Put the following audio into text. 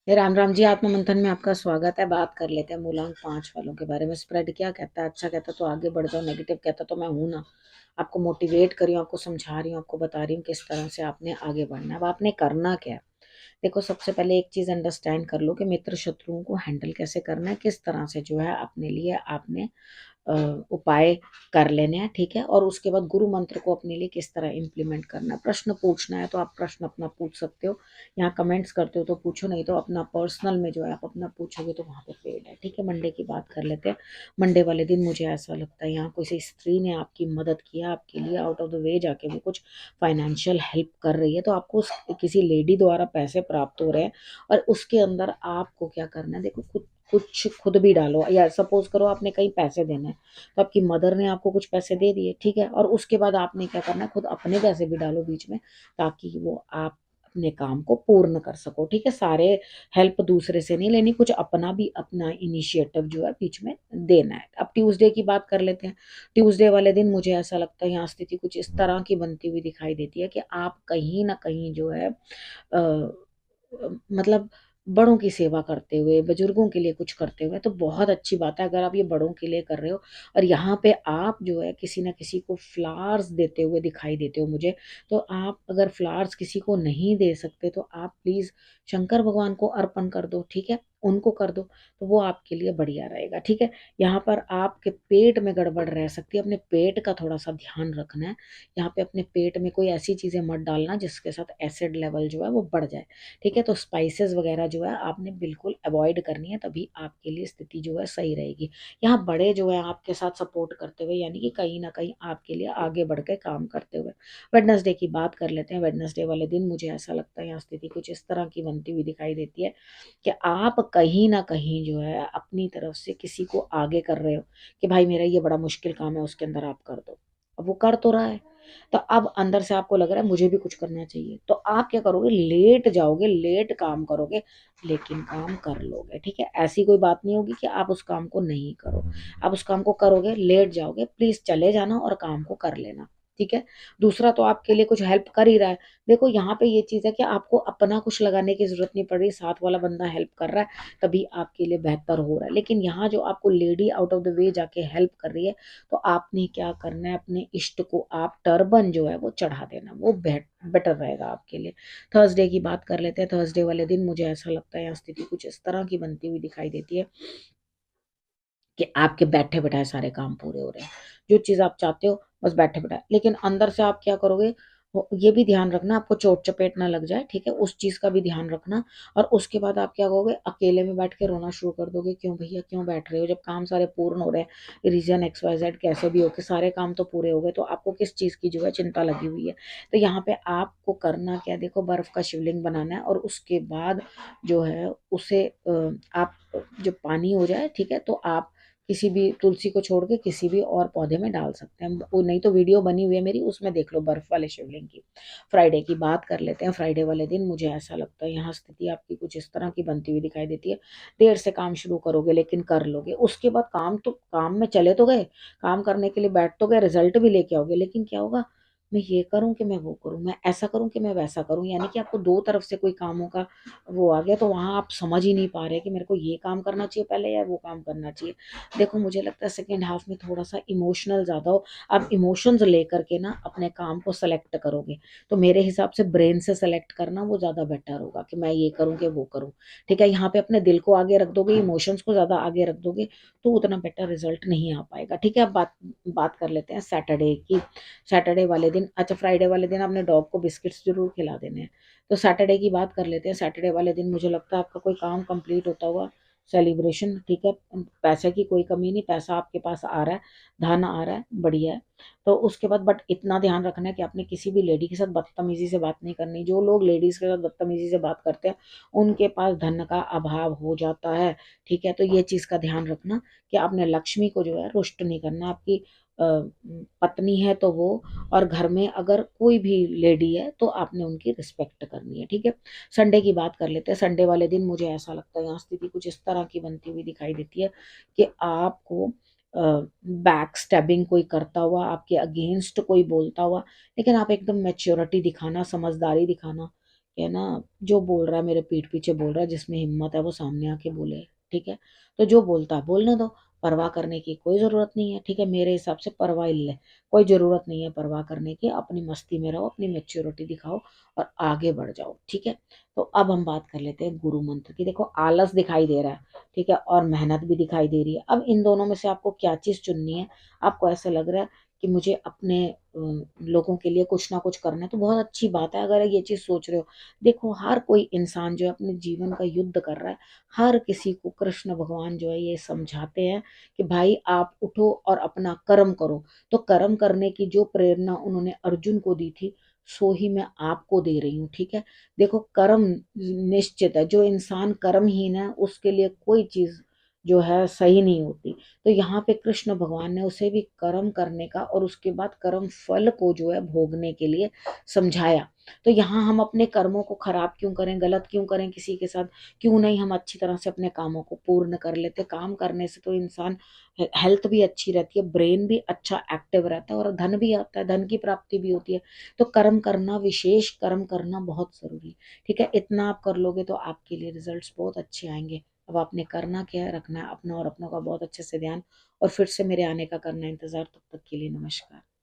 ये राम राम जी। आत्म मंथन में आपका स्वागत है। बात कर लेते हैं मूलांक 5 वालों के बारे में। स्प्रेड क्या कहता है? अच्छा कहता तो आगे बढ़ जाओ, नेगेटिव कहता तो मैं हूं ना। आपको मोटिवेट कर रही हूँ, आपको समझा रही हूँ, आपको बता रही हूँ किस तरह से आपने आगे बढ़ना है। अब आपने करना क्या है? देखो, सबसे पहले एक चीज अंडरस्टैंड कर लो कि मित्र शत्रुओं को हैंडल कैसे करना है, किस तरह से जो है अपने लिए आपने उपाय कर लेने हैं, ठीक है। और उसके बाद गुरु मंत्र को अपने लिए किस तरह इम्प्लीमेंट करना है। प्रश्न पूछना है तो आप प्रश्न अपना पूछ सकते हो, यहाँ कमेंट्स करते हो तो पूछो, नहीं तो अपना पर्सनल में जो है आप अपना पूछोगे तो वहाँ पे पेड है, ठीक है। मंडे की बात कर लेते हैं। मंडे वाले दिन मुझे ऐसा लगता है यहाँ किसी स्त्री ने आपकी मदद किया, आपके लिए आउट ऑफ द वे जाके वो कुछ फाइनेंशियल हेल्प कर रही है, तो आपको किसी लेडी द्वारा पैसे प्राप्त हो रहे हैं और उसके अंदर आपको क्या करना है। देखो, कुछ खुद भी डालो, या सपोज करो आपने कहीं पैसे देने हैं तो आपकी मदर ने आपको कुछ पैसे दे दिए, ठीक है। और उसके बाद आपने क्या करना है, खुद अपने पैसे भी डालो बीच में, ताकि वो आप अपने काम को पूर्ण कर सको, ठीक है। सारे हेल्प दूसरे से नहीं लेनी, कुछ अपना भी अपना इनिशिएटिव जो है बीच में देना है। अब ट्यूसडे की बात कर लेते हैं। ट्यूसडे वाले दिन मुझे ऐसा लगता है यहाँ स्थिति कुछ इस तरह की बनती हुई दिखाई देती है कि आप कहीं ना कहीं जो है मतलब बड़ों की सेवा करते हुए, बुजुर्गों के लिए कुछ करते हुए, तो बहुत अच्छी बात है अगर आप ये बड़ों के लिए कर रहे हो। और यहाँ पे आप जो है किसी ना किसी को फ्लावर्स देते हुए दिखाई देते हो मुझे। तो आप अगर फ्लावर्स किसी को नहीं दे सकते तो आप प्लीज शंकर भगवान को अर्पण कर दो, ठीक है, उनको कर दो, तो वो आपके लिए बढ़िया रहेगा, ठीक है। यहाँ पर आपके पेट में गड़बड़ रह सकती है, अपने पेट का थोड़ा सा ध्यान रखना है। यहाँ पे अपने पेट में कोई ऐसी चीजें मत डालना जिसके साथ एसिड लेवल जो है वो बढ़ जाए, ठीक है। तो स्पाइसेस वगैरह जो है आपने बिल्कुल अवॉइड करनी है, तभी आपके लिए स्थिति जो है सही रहेगी। यहाँ बड़े जो है आपके साथ सपोर्ट करते हुए, यानी कि कहीं ना कहीं आपके लिए आगे बढ़ के काम करते हुए। वेडनेसडे की बात कर लेते हैं। वेडनेसडे वाले दिन मुझे ऐसा लगता है यहाँ स्थिति कुछ इस तरह की बनती हुई दिखाई देती है कि आप कहीं ना कहीं जो है अपनी तरफ से किसी को आगे कर रहे हो कि भाई मेरा ये बड़ा मुश्किल काम है, उसके अंदर आप कर दो। अब वो कर तो रहा है, तो अब अंदर से आपको लग रहा है मुझे भी कुछ करना चाहिए, तो आप क्या करोगे, लेट जाओगे, लेट काम करोगे, लेकिन काम कर लोगे, ठीक है। ऐसी कोई बात नहीं होगी कि आप उस काम को नहीं करो, आप उस काम को करोगे, लेट जाओगे, प्लीज चले जाना और काम को कर लेना, ठीक है। दूसरा तो आपके लिए कुछ हेल्प कर ही रहा है। देखो, यहाँ पे ये चीज है कि आपको अपना कुछ लगाने की जरूरत नहीं पड़ रही, साथ वाला बंदा हेल्प कर रहा है, तभी आपके लिए बेहतर हो रहा है। लेकिन यहाँ जो आपको lady out of the way जाके हेल्प कर रही है, तो आपने क्या करना है, अपने इष्ट को आप टर्बन जो है वो चढ़ा देना, वो बेटर रहेगा आपके लिए। थर्सडे की बात कर लेते हैं। थर्सडे वाले दिन मुझे ऐसा लगता है यहाँ स्थिति कुछ इस तरह की बनती हुई दिखाई देती है कि आपके बैठे बैठाए सारे काम पूरे हो रहे हैं, जो चीज आप चाहते हो बस बैठे बैठाए, लेकिन अंदर से आप क्या करोगे, ये भी ध्यान रखना आपको चोट चपेट ना लग जाए, ठीक है, उस चीज का भी ध्यान रखना। और उसके बाद आप क्या करोगे, अकेले में बैठ के रोना शुरू कर दोगे, क्यों भैया क्यों बैठ रहे हो, जब काम सारे पूर्ण हो रहे हैं, रीजन एक्स वाई जेड कैसे भी हो के सारे काम तो पूरे हो गए, तो आपको किस चीज की जो है चिंता लगी हुई है। तो यहाँ पे आपको करना क्या, देखो, बर्फ का शिवलिंग बनाना है और उसके बाद जो है उसे आप जो पानी हो जाए, ठीक है, तो आप किसी भी तुलसी को छोड़ के किसी भी और पौधे में डाल सकते हैं, वो नहीं तो वीडियो बनी हुई है मेरी, उसमें देख लो बर्फ वाले शिवलिंग की। फ्राइडे की बात कर लेते हैं। फ्राइडे वाले दिन मुझे ऐसा लगता है यहाँ स्थिति आपकी कुछ इस तरह की बनती हुई दिखाई देती है। देर से काम शुरू करोगे लेकिन कर लोगे, उसके बाद काम तो काम में चले तो गए, काम करने के लिए बैठ तो गए, रिजल्ट भी लेके आओगे, लेकिन क्या होगा, मैं ये करूं कि मैं वो करूं, मैं ऐसा करूं कि मैं वैसा करूं, यानी कि आपको दो तरफ से कोई कामों का वो आ गया, तो वहां आप समझ ही नहीं पा रहे कि मेरे को ये काम करना चाहिए पहले या वो काम करना चाहिए। देखो, मुझे लगता है सेकेंड हाफ में थोड़ा सा इमोशनल ज्यादा हो, आप इमोशंस लेकर के ना अपने काम को सेलेक्ट करोगे, तो मेरे हिसाब से ब्रेन से सेलेक्ट करना वो ज्यादा बेटर होगा कि मैं ये करूँ कि वो करूँ, ठीक है। यहाँ पे अपने दिल को आगे रख दोगे, इमोशंस को ज्यादा आगे रख दोगे, तो उतना बेटर रिजल्ट नहीं आ पाएगा, ठीक है। अब बात बात कर लेते हैं सैटरडे की। सैटरडे वाले दिन, अच्छा, फ्राइडे वाले दिन आपने डॉग को बिस्किट्स जरूर खिला देने हैं। तो सैटरडे की बात कर लेते हैं। सैटरडे वाले दिन मुझे लगता है आपका कोई काम कंप्लीट होता हुआ, सेलिब्रेशन, ठीक है। पैसे की कोई कमी नहीं, पैसा आपके पास आ रहा है, धन आ रहा है, बढ़िया है। तो उसके बाद बट इतना ध्यान रखना है कि आपने किसी भी लेडी के साथ बदतमीजी से बात नहीं करनी। जो लोग लेडीज के साथ बदतमीजी से बात करते हैं उनके पास धन का अभाव हो जाता है, ठीक है। तो ये चीज का ध्यान रखना कि आपने लक्ष्मी को जो है रुष्ट नहीं करना। आपकी पत्नी है तो वो, और घर में अगर कोई भी लेडी है तो आपने उनकी रिस्पेक्ट करनी है, ठीक है। संडे की बात कर लेते हैं। संडे वाले दिन मुझे ऐसा लगता है यहाँ स्थिति कुछ इस तरह की बनती हुई दिखाई देती है कि आपको बैक स्टैबिंग कोई करता हुआ, आपके अगेंस्ट कोई बोलता हुआ, लेकिन आप एकदम मैच्योरिटी दिखाना, समझदारी दिखाना कि ना जो बोल रहा है मेरे पीठ पीछे बोल रहा है, जिसमें हिम्मत है वो सामने आके बोले, ठीक है? तो जो बोलता है बोलने दो, परवाह करने की कोई ज़रूरत नहीं है, ठीक है? मेरे हिसाब से परवाह इल्ले, कोई ज़रूरत नहीं है परवाह करने की, अपनी मस्ती में रहो, अपनी मैच्योरिटी दिखाओ और आगे बढ़ जाओ, ठीक है? तो अब हम बात कर लेते हैं गुरु मंत्र की। देखो आलस दिखाई दे रहा है, ठीक है? और मेहनत भी दिखाई दे रही है। अब इन दोनों में से आपको क्या चीज़ चुननी है? आपको ऐसा लग रहा है कि मुझे अपने लोगों के लिए कुछ ना कुछ करना है, तो बहुत अच्छी बात है अगर ये चीज़ सोच रहे हो। देखो हर कोई इंसान जो है अपने जीवन का युद्ध कर रहा है, हर किसी को कृष्ण भगवान जो है ये समझाते हैं कि भाई आप उठो और अपना कर्म करो। तो कर्म करने की जो प्रेरणा उन्होंने अर्जुन को दी थी, सो ही मैं आपको दे रही हूँ, ठीक है? देखो कर्म निश्चित है, जो इंसान कर्महीन है उसके लिए कोई चीज जो है सही नहीं होती। तो यहाँ पे कृष्ण भगवान ने उसे भी कर्म करने का और उसके बाद कर्म फल को जो है भोगने के लिए समझाया। तो यहाँ हम अपने कर्मों को खराब क्यों करें, गलत क्यों करें किसी के साथ? क्यों नहीं हम अच्छी तरह से अपने कामों को पूर्ण कर लेते? काम करने से तो इंसान हेल्थ भी अच्छी रहती है, ब्रेन भी अच्छा एक्टिव रहता है और धन भी आता है, धन की प्राप्ति भी होती है। तो कर्म करना, विशेष कर्म करना बहुत जरूरी है, ठीक है? इतना आप कर लोगे तो आपके लिए रिजल्ट्स बहुत अच्छे आएंगे। अब आपने करना क्या है, रखना है अपना और अपनों का बहुत अच्छे से ध्यान, और फिर से मेरे आने का करना इंतजार। तब तक के लिए नमस्कार।